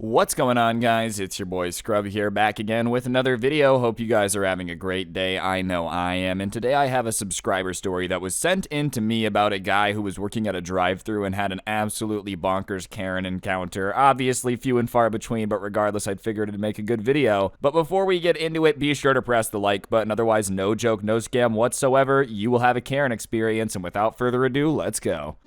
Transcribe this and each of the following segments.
What's going on, guys? It's your boy Scrub here, back again with another video. Hope you guys are having a great day. I know I am. And today I have a subscriber story that was sent in to me about a guy who was working at a drive-thru and had an absolutely bonkers Karen encounter. Obviously few and far between, but regardless, I'd figured it'd make a good video. But before we get into it, be sure to press the like button. Otherwise, no joke, no scam whatsoever. You will have a Karen experience. And without further ado, let's go.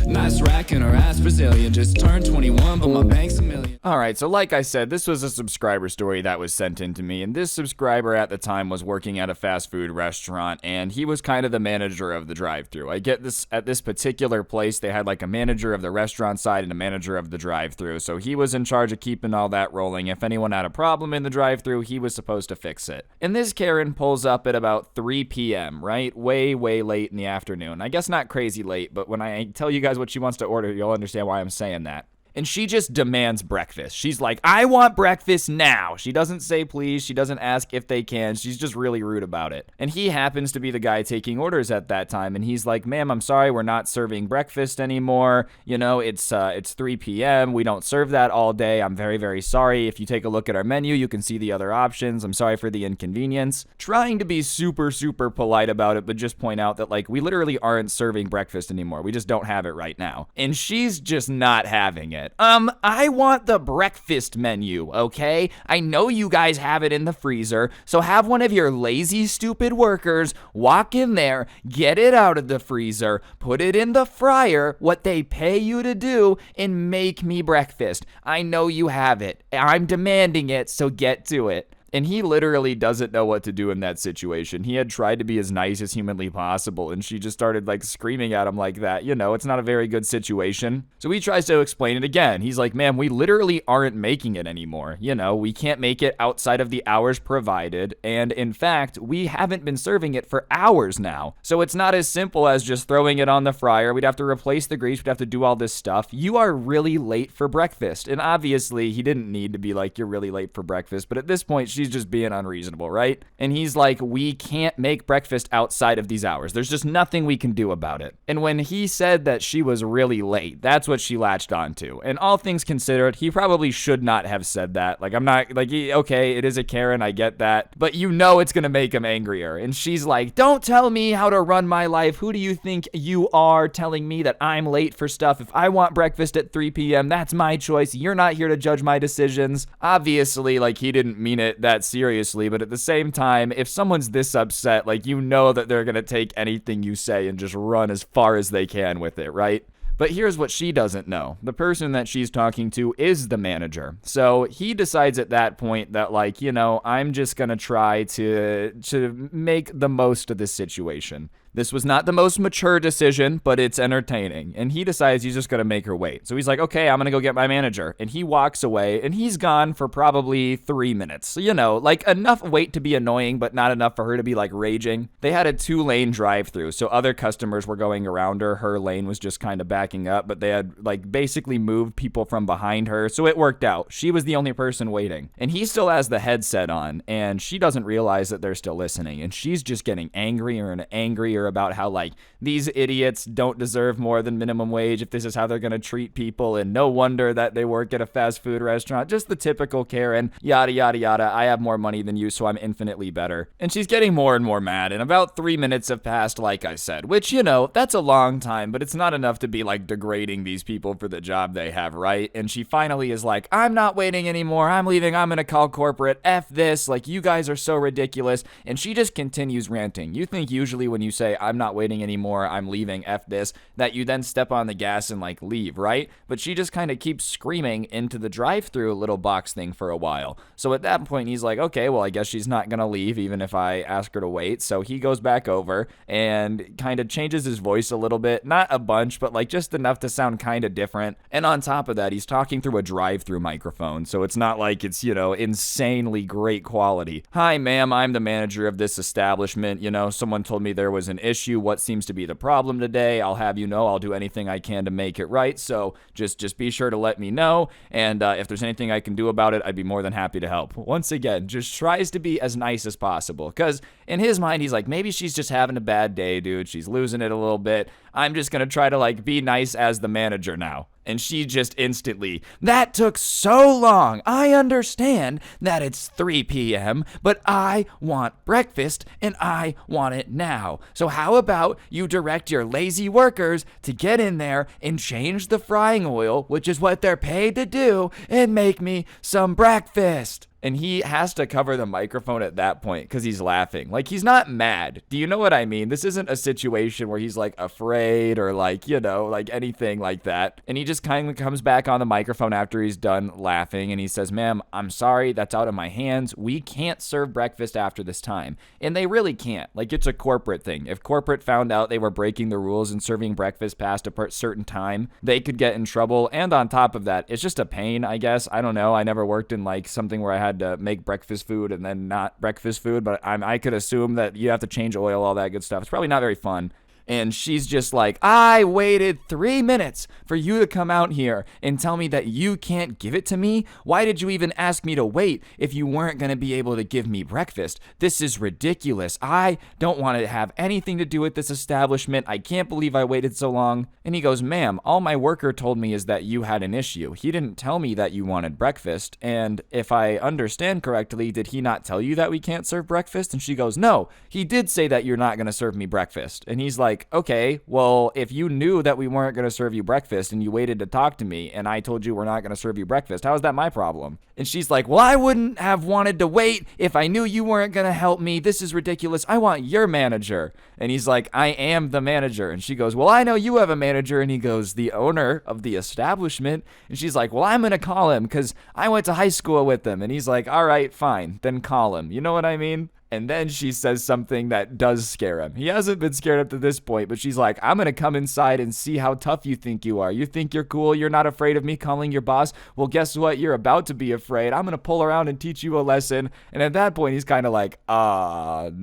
Nice rack and her ass Brazilian. Just turned 21, but my bank's a million. Alright, so like I said, this was a subscriber story that was sent in to me, and this subscriber at the time was working at a fast food restaurant, and he was kind of the manager of the drive-thru. I get this, at this particular place, they had like a manager of the restaurant side and a manager of the drive-thru, so he was in charge of keeping all that rolling. If anyone had a problem in the drive-thru, he was supposed to fix it. And this Karen pulls up at about 3 p.m., right? Way late in the afternoon. I guess not crazy late, but when I tell you guys what she wants to order, you'll understand why I'm saying that. And she just demands breakfast. She's like, I want breakfast now. She doesn't say please. She doesn't ask if they can. She's just really rude about it. And he happens to be the guy taking orders at that time. And he's like, ma'am, I'm sorry, we're not serving breakfast anymore. You know, it's 3 p.m. We don't serve that all day. I'm very sorry. If you take a look at our menu, you can see the other options. I'm sorry for the inconvenience. Trying to be super polite about it, but just point out that, like, we literally aren't serving breakfast anymore. We just don't have it right now. And she's just not having it. I want the breakfast menu, okay? I know you guys have it in the freezer, so have one of your lazy, stupid workers walk in there, get it out of the freezer, put it in the fryer, what they pay you to do, and make me breakfast. I know you have it. I'm demanding it, so get to it. And he literally doesn't know what to do in that situation. He had tried to be as nice as humanly possible, and she just started, like, screaming at him like that. You know, it's not a very good situation. So he tries to explain it again. He's like, ma'am, we literally aren't making it anymore. You know, we can't make it outside of the hours provided, and in fact, we haven't been serving it for hours now. So it's not as simple as just throwing it on the fryer. We'd have to replace the grease. We'd have to do all this stuff. You are really late for breakfast. And obviously, he didn't need to be like, you're really late for breakfast, but at this point, she's just being unreasonable, right? And he's like, we can't make breakfast outside of these hours. There's just nothing we can do about it. And when he said that she was really late, that's what she latched onto. And all things considered, he probably should not have said that. Like, I'm not, like, okay, it is a Karen, I get that. But you know it's gonna make him angrier. And she's like, don't tell me how to run my life. Who do you think you are telling me that I'm late for stuff? If I want breakfast at 3 p.m., that's my choice. You're not here to judge my decisions. Obviously, like, he didn't mean it that seriously, but at the same time, if someone's this upset, like, you know that they're gonna take anything you say and just run as far as they can with it, right? But here's what she doesn't know. The person that she's talking to is the manager. So he decides at that point that, like, you know, I'm just gonna try to make the most of this situation. This was not the most mature decision, but it's entertaining. And he decides he's just going to make her wait. So he's like, okay, I'm going to go get my manager. And he walks away, and he's gone for probably 3 minutes. So, you know, like, enough wait to be annoying, but not enough for her to be, like, raging. They had a 2-lane drive-thru, so other customers were going around her. Her lane was just kind of backing up, but they had, like, basically moved people from behind her. So it worked out. She was the only person waiting. And he still has the headset on, and she doesn't realize that they're still listening. And she's just getting angrier and angrier about how, like, these idiots don't deserve more than minimum wage if this is how they're gonna treat people, and no wonder that they work at a fast food restaurant. Just the typical Karen, yada yada, I have more money than you, so I'm infinitely better. And she's getting more and more mad, and about 3 minutes have passed, like I said, which, you know, that's a long time, but it's not enough to be, like, degrading these people for the job they have, right? And she finally is like, I'm not waiting anymore, I'm leaving, I'm gonna call corporate, F this, like, you guys are so ridiculous. And she just continues ranting. You think usually when you say, I'm not waiting anymore, I'm leaving, F this, that you then step on the gas and, like, leave, right? But she just kind of keeps screaming into the drive-thru little box thing for a while. So at that point, he's like, okay, well, I guess she's not gonna leave even if I ask her to wait. So he goes back over and kind of changes his voice a little bit, not a bunch, but, like, just enough to sound kind of different. And on top of that, he's talking through a drive-thru microphone, so it's not like it's, you know, insanely great quality. Hi, ma'am, I'm the manager of this establishment. You know, someone told me there was an issue. What seems to be the problem today? I'll have you know I'll do anything I can to make it right, so just be sure to let me know, and if there's anything I can do about it, I'd be more than happy to help. Once again, just tries to be as nice as possible, because in his mind, he's like, maybe she's just having a bad day, dude. She's losing it a little bit. I'm just gonna try to, like, be nice as the manager now. And she just instantly, that took so long. I understand that it's 3 p.m., but I want breakfast and I want it now. So how about you direct your lazy workers to get in there and change the frying oil, which is what they're paid to do, and make me some breakfast. And he has to cover the microphone at that point because he's laughing. Like, he's not mad. Do you know what I mean? This isn't a situation where he's, like, afraid or, like, you know, like anything like that. And he just kind of comes back on the microphone after he's done laughing. And he says, ma'am, I'm sorry. That's out of my hands. We can't serve breakfast after this time. And they really can't. Like, it's a corporate thing. If corporate found out they were breaking the rules and serving breakfast past a certain time, they could get in trouble. And on top of that, it's just a pain, I guess. I don't know. I never worked in, like, something where I had to make breakfast food and then not breakfast food, but I could assume that you have to change oil, all that good stuff. It's probably not very fun. And she's just like, I waited 3 minutes for you to come out here and tell me that you can't give it to me? Why did you even ask me to wait if you weren't going to be able to give me breakfast? This is ridiculous. I don't want to have anything to do with this establishment. I can't believe I waited so long. And he goes, ma'am, all my worker told me is that you had an issue. He didn't tell me that you wanted breakfast. And if I understand correctly, did he not tell you that we can't serve breakfast? And she goes, no, he did say that you're not going to serve me breakfast. And he's like, okay, well, if you knew that we weren't going to serve you breakfast and you waited to talk to me and I told you we're not going to serve you breakfast, how is that my problem? And she's like, well, I wouldn't have wanted to wait if I knew you weren't going to help me. This is ridiculous. I want your manager. And he's like, I am the manager. And she goes, well, I know you have a manager. And he goes, the owner of the establishment. And she's like, well, I'm going to call him because I went to high school with him. And he's like, all right, fine, then call him. You know what I mean? And then she says something that does scare him. He hasn't been scared up to this point, but she's like, I'm going to come inside and see how tough you think you are. You think you're cool? You're not afraid of me calling your boss? Well, guess what? You're about to be afraid. I'm going to pull around and teach you a lesson. And at that point, he's kind of like, no.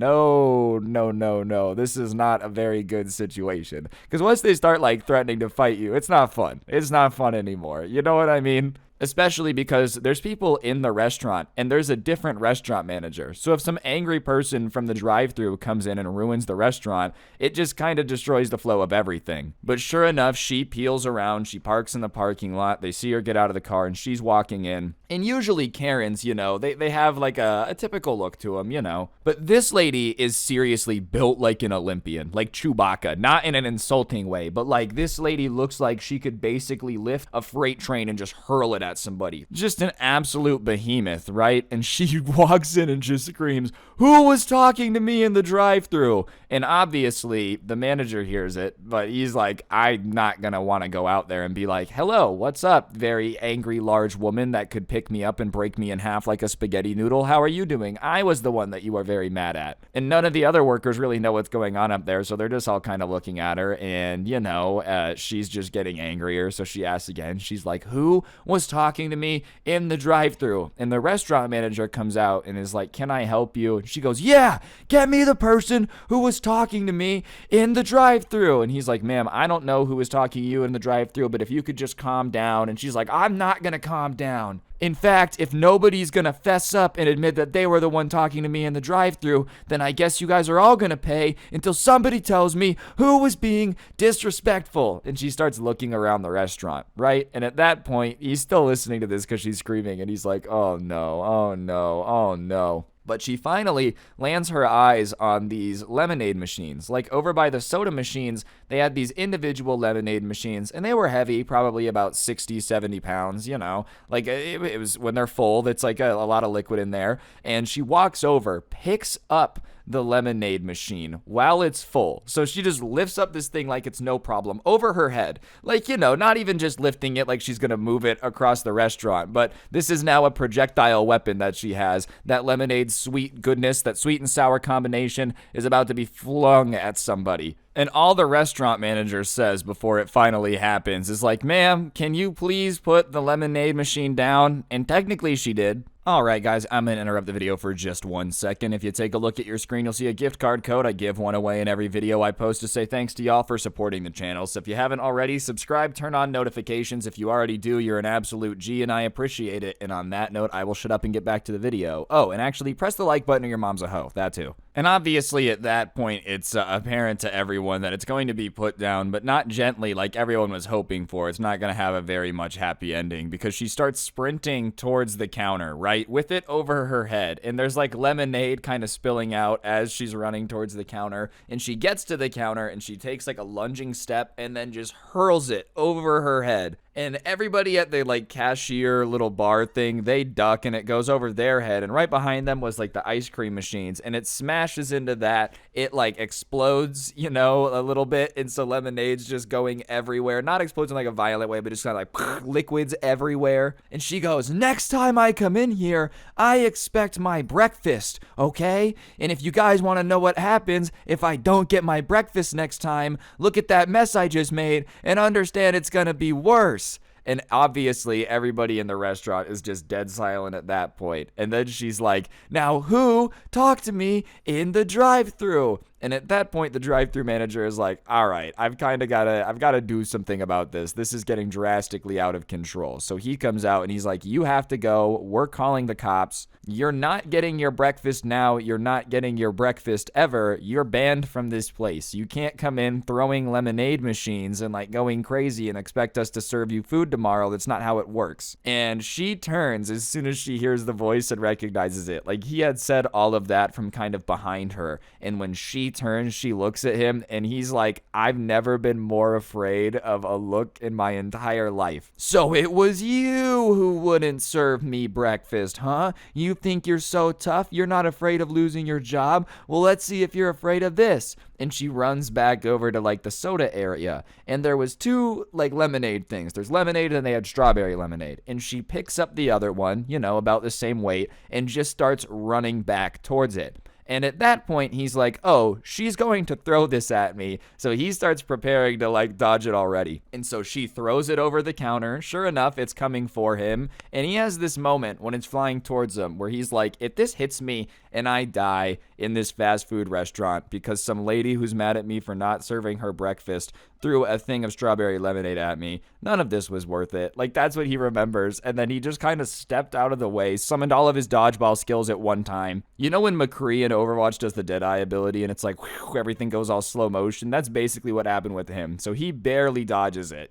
This is not a very good situation. Because once they start like threatening to fight you, it's not fun. It's not fun anymore. You know what I mean? Especially because there's people in the restaurant and there's a different restaurant manager. So if some angry person from the drive-thru comes in and ruins the restaurant, it just kind of destroys the flow of everything. But sure enough, she peels around, she parks in the parking lot, they see her get out of the car and she's walking in. And usually Karens, you know, they have like a typical look to them, you know. But this lady is seriously built like an Olympian, like Chewbacca, not in an insulting way, but like this lady looks like she could basically lift a freight train and just hurl it at somebody. Just an absolute behemoth, right? And she walks in and just screams, who was talking to me in the drive-thru? And obviously the manager hears it, but he's like, I'm not gonna want to go out there and be like, hello, what's up, very angry large woman that could pick me up and break me in half like a spaghetti noodle? How are you doing? I was the one that you are very mad at. And none of the other workers really know what's going on up there, so they're just all kind of looking at her, and you know, she's just getting angrier. So she asks again. She's like, who was talking to me in the drive-thru? And the restaurant manager comes out and is like, can I help you? And she goes, yeah, get me the person who was talking to me in the drive-thru. And he's like, ma'am, I don't know who was talking to you in the drive-thru, but if you could just calm down. And she's like, I'm not gonna calm down. In fact, if nobody's gonna fess up and admit that they were the one talking to me in the drive-thru, then I guess you guys are all gonna pay until somebody tells me who was being disrespectful. And she starts looking around the restaurant, right? And at that point, he's still listening to this because she's screaming, and he's like, oh no, oh no, oh no. But she finally lands her eyes on these lemonade machines. Like over by the soda machines, they had these individual lemonade machines, and they were heavy, probably about 60, 70 pounds, you know. Like it was when they're full, it's like a lot of liquid in there. And she walks over, picks up the lemonade machine while it's full. So she just lifts up this thing like it's no problem over her head. Like, you know, not even just lifting it like she's gonna move it across the restaurant, but this is now a projectile weapon that she has. That lemonade sweet goodness, that sweet and sour combination is about to be flung at somebody. And all the restaurant manager says before it finally happens is like, ma'am, can you please put the lemonade machine down? And technically she did. Alright guys, I'm going to interrupt the video for just 1 second. If you take a look at your screen, you'll see a gift card code. I give one away in every video I post to say thanks to y'all for supporting the channel. So if you haven't already, subscribe, turn on notifications. If you already do, you're an absolute G and I appreciate it. And on that note, I will shut up and get back to the video. Oh, and actually press the like button or your mom's a hoe. That too. And obviously, at that point, it's apparent to everyone that it's going to be put down, but not gently like everyone was hoping for. It's not going to have a very much happy ending because she starts sprinting towards the counter, right? With it over her head. And there's like lemonade kind of spilling out as she's running towards the counter. And she gets to the counter and she takes like a lunging step and then just hurls it over her head. And everybody at the like cashier little bar thing, they duck and it goes over their head. And right behind them was like the ice cream machines and it smashes into that. It like explodes, a little bit. And so lemonade's just going everywhere. Not explodes in like a violent way, but just kind of like liquids everywhere. And she goes, "Next time I come in here, I expect my breakfast, okay? And if you guys want to know what happens if I don't get my breakfast next time, look at that mess I just made and understand it's gonna be worse." And obviously, everybody in the restaurant is just dead silent at that point. And then she's like, "Now who talked to me in the drive-thru?" And at that point, the drive-thru manager is like, "All right, I've got to do something about this. This is getting drastically out of control." So he comes out and he's like, "You have to go. We're calling the cops. You're not getting your breakfast now. You're not getting your breakfast ever. You're banned from this place. You can't come in throwing lemonade machines and like going crazy and expect us to serve you food tomorrow. That's not how it works." And she turns as soon as she hears the voice and recognizes it. Like he had said all of that from kind of behind her. And when she turns, she looks at him and he's like, "I've never been more afraid of a look in my entire life. So it was you who wouldn't serve me breakfast, huh? You think you're so tough? You're not afraid of losing your job? Well, let's see if you're afraid of this." And she runs back over to like the soda area. And there was two like lemonade things. There's lemonade and they had strawberry lemonade. And she picks up the other one, about the same weight and just starts running back towards it. And at that point, he's like, "Oh, she's going to throw this at me." So he starts preparing to like dodge it already. And so she throws it over the counter. Sure enough, it's coming for him. And he has this moment when it's flying towards him where he's like, "If this hits me and I die in this fast food restaurant because some lady who's mad at me for not serving her breakfast threw a thing of strawberry lemonade at me, none of this was worth it." Like, that's what he remembers. And then he just kind of stepped out of the way, summoned all of his dodgeball skills at one time. You know when McCree in Overwatch does the Deadeye ability and it's like, whew, everything goes all slow motion? That's basically what happened with him. So he barely dodges it,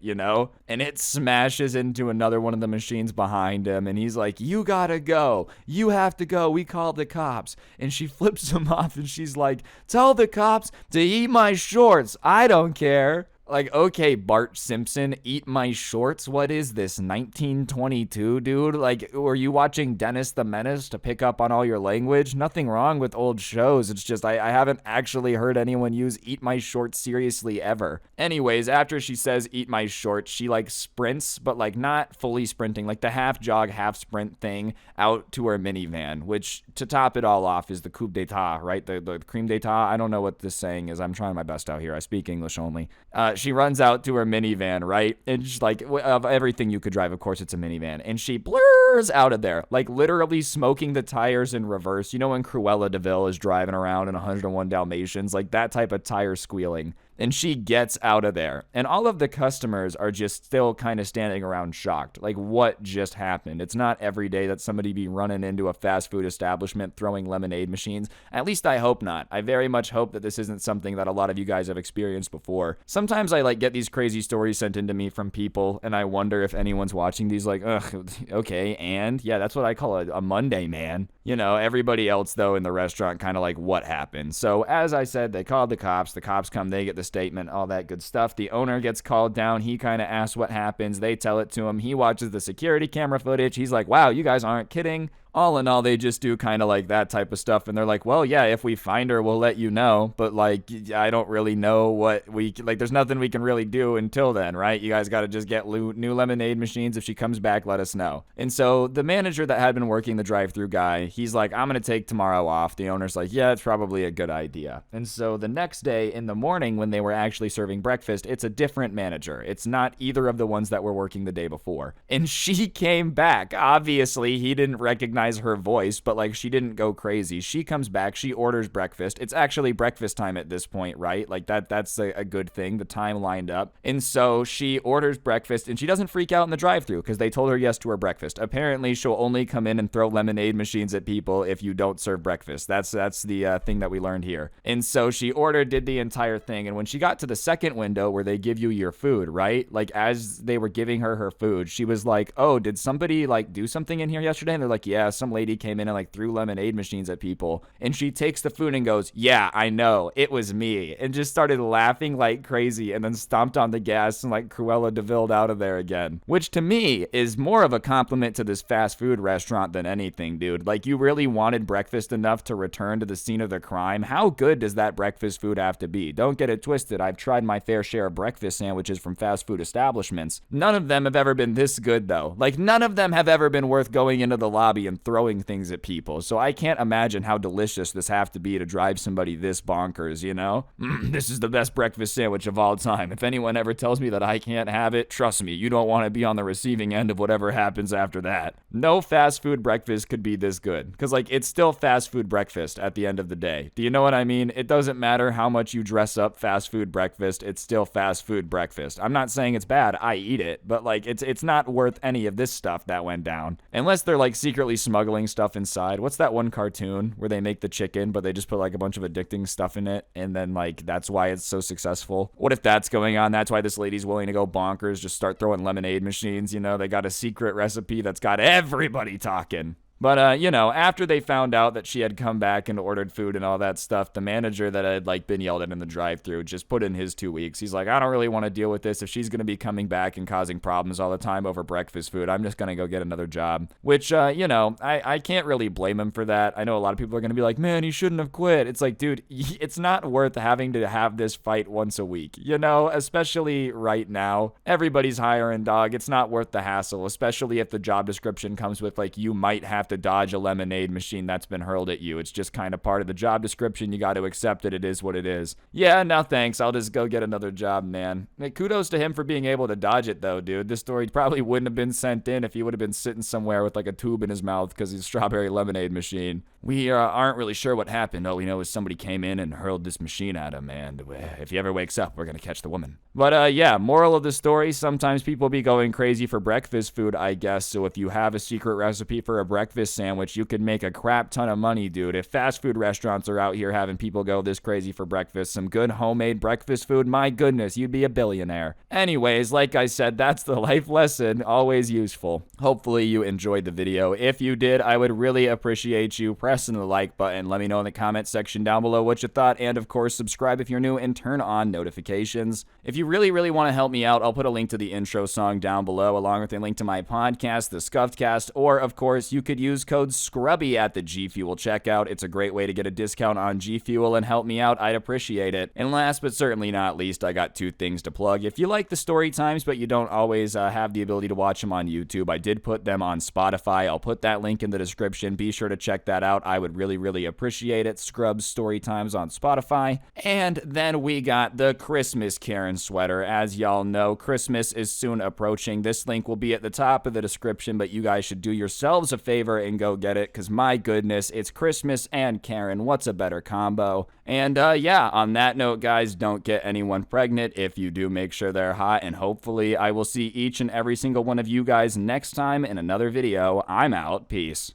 And it smashes into another one of the machines behind him. And he's like, "You gotta go. You have to go. We called the cops." And she flips him off and she's like, "Tell the cops to eat my shorts. I don't care." Like, okay, Bart Simpson, eat my shorts? What is this, 1922, dude? Like, were you watching Dennis the Menace to pick up on all your language? Nothing wrong with old shows. It's just I haven't actually heard anyone use eat my shorts seriously ever. Anyways, after she says eat my shorts, she, like, sprints, but, like, not fully sprinting, like the half jog, half sprint thing out to her minivan, which, to top it all off, is the coup d'etat, right? The cream d'etat. I don't know what this saying is. I'm trying my best out here. I speak English only. She runs out to her minivan, right? And just like, of everything you could drive, of course, it's a minivan. And she blurs out of there, like literally smoking the tires in reverse. You know when Cruella DeVille is driving around in 101 Dalmatians? Like that type of tire squealing. And she gets out of there. And all of the customers are just still kind of standing around shocked. Like, what just happened? It's not every day that somebody be running into a fast food establishment throwing lemonade machines. At least I hope not. I very much hope that this isn't something that a lot of you guys have experienced before. Sometimes I get these crazy stories sent into me from people, and I wonder if anyone's watching these like, ugh, okay, and? Yeah, that's what I call a Monday, man. Everybody else, though, in the restaurant kind of like, what happened? So, as I said, they called the cops. The cops come, they get the statement, all that good stuff. The owner gets called down. He kind of asks what happens. They tell it to him. He watches the security camera footage. He's like, wow, you guys aren't kidding. All in all, they just do kind of like that type of stuff. And they're like, well, yeah, if we find her, we'll let you know. But I don't really know what there's nothing we can really do until then, right? You guys got to just get new lemonade machines. If she comes back, let us know. And so the manager that had been working the drive-thru guy, he's like, I'm going to take tomorrow off. The owner's like, yeah, it's probably a good idea. And so the next day in the morning when they were actually serving breakfast, it's a different manager. It's not either of the ones that were working the day before. And she came back. Obviously, he didn't recognize recognize her voice, but like she didn't go crazy. She comes back, she orders breakfast. It's actually breakfast time at this point, right? Like that's a good thing. The time lined up. And so she orders breakfast and she doesn't freak out in the drive-thru because they told her yes to her breakfast. Apparently, she'll only come in and throw lemonade machines at people if you don't serve breakfast. That's the thing that we learned here. And so she ordered, did the entire thing. And when she got to the second window where they give you your food, right? Like as they were giving her food, she was like, oh, did somebody like do something in here yesterday? And they're like, yeah, some lady came in and like threw lemonade machines at people. And she takes the food and goes, yeah, I know, it was me. And just started laughing like crazy and then stomped on the gas and like Cruella de Vil out of there again. Which to me is more of a compliment to this fast food restaurant than anything, dude. Like you really wanted breakfast enough to return to the scene of the crime. How good does that breakfast food have to be? Don't get it twisted. I've tried my fair share of breakfast sandwiches from fast food establishments. None of them have ever been this good though. Like none of them have ever been worth going into the lobby and throwing things at people. So I can't imagine how delicious this have to be to drive somebody this bonkers, you know? This is the best breakfast sandwich of all time. If anyone ever tells me that I can't have it, trust me, you don't want to be on the receiving end of whatever happens after that. No fast food breakfast could be this good. Because like it's still fast food breakfast at the end of the day. Do you know what I mean? It doesn't matter how much you dress up fast food breakfast, it's still fast food breakfast. I'm not saying it's bad, I eat it, but like it's not worth any of this stuff that went down. Unless they're like secretly smuggling stuff inside. What's that one cartoon where they make the chicken, but they just put like a bunch of addicting stuff in it, and then like that's why it's so successful? What if that's going on? That's why this lady's willing to go bonkers, just start throwing lemonade machines, you know? They got a secret recipe that's got everybody talking. But, you know, after they found out that she had come back and ordered food and all that stuff, the manager that had, like, been yelled at in the drive-thru just put in his 2 weeks. He's like, I don't really want to deal with this. If she's going to be coming back and causing problems all the time over breakfast food, I'm just going to go get another job. Which, you know, I can't really blame him for that. I know a lot of people are going to be like, man, he shouldn't have quit. It's like, dude, it's not worth having to have this fight once a week. You know, especially right now. Everybody's hiring, dog. It's not worth the hassle, especially if the job description comes with, like, you might have to dodge a lemonade machine that's been hurled at you. It's just kind of part of the job description. You got to accept it. It is what it is. Yeah, no thanks. I'll just go get another job, man. Hey, kudos to him for being able to dodge it, though, dude. This story probably wouldn't have been sent in if he would have been sitting somewhere with like a tube in his mouth because he's a strawberry lemonade machine. We aren't really sure what happened. All we know is somebody came in and hurled this machine at him, and if he ever wakes up, we're going to catch the woman. But yeah, moral of the story, sometimes people be going crazy for breakfast food, I guess. So if you have a secret recipe for a breakfast sandwich, you could make a crap ton of money, dude. If fast food restaurants are out here having people go this crazy for breakfast, some good homemade breakfast food, my goodness, you'd be a billionaire. Anyways, like I said, that's the life lesson, always useful. Hopefully you enjoyed the video. If you did, I would really appreciate you pressing the like button. Let me know in the comment section down below what you thought, and of course, subscribe if you're new and turn on notifications. If you really want to help me out, I'll put a link to the intro song down below, along with a link to my podcast, The Scuffed Cast, or of course, you could use code SCRUBBY at the G Fuel checkout. It's a great way to get a discount on G Fuel and help me out. I'd appreciate it. And last but certainly not least, I got 2 things to plug. If you like the story times, but you don't always have the ability to watch them on YouTube, I did put them on Spotify. I'll put that link in the description. Be sure to check that out. I would really appreciate it. Scrubs Story Times on Spotify. And then we got the Christmas Karen sweater. As y'all know, Christmas is soon approaching. This link will be at the top of the description, but you guys should do yourselves a favor and go get it, because my goodness, it's Christmas and Karen. What's a better combo? And yeah, on that note, guys, don't get anyone pregnant. If you do, make sure they're hot, and hopefully I will see each and every single one of you guys next time in another video. I'm out. Peace.